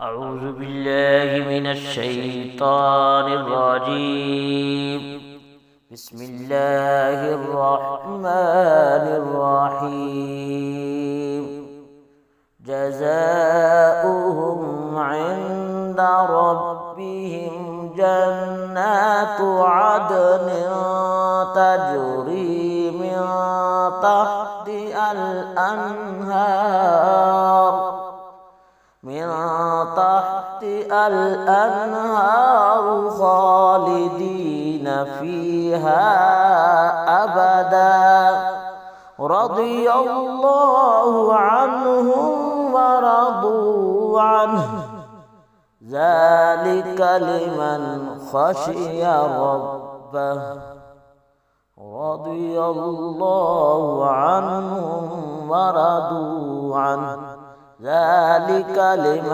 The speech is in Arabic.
أعوذ بالله من الشيطان الرجيم. بسم الله الرحمن الرحيم. جزاؤهم عند ربهم جنات عدن تجري من تحتها الأنهار خالدين فيها أبدا. رضي الله عنهم ورضوا عنه، ذلك لمن خشي ربه. رضي الله عنهم ورضوا عنه، ذلك لمن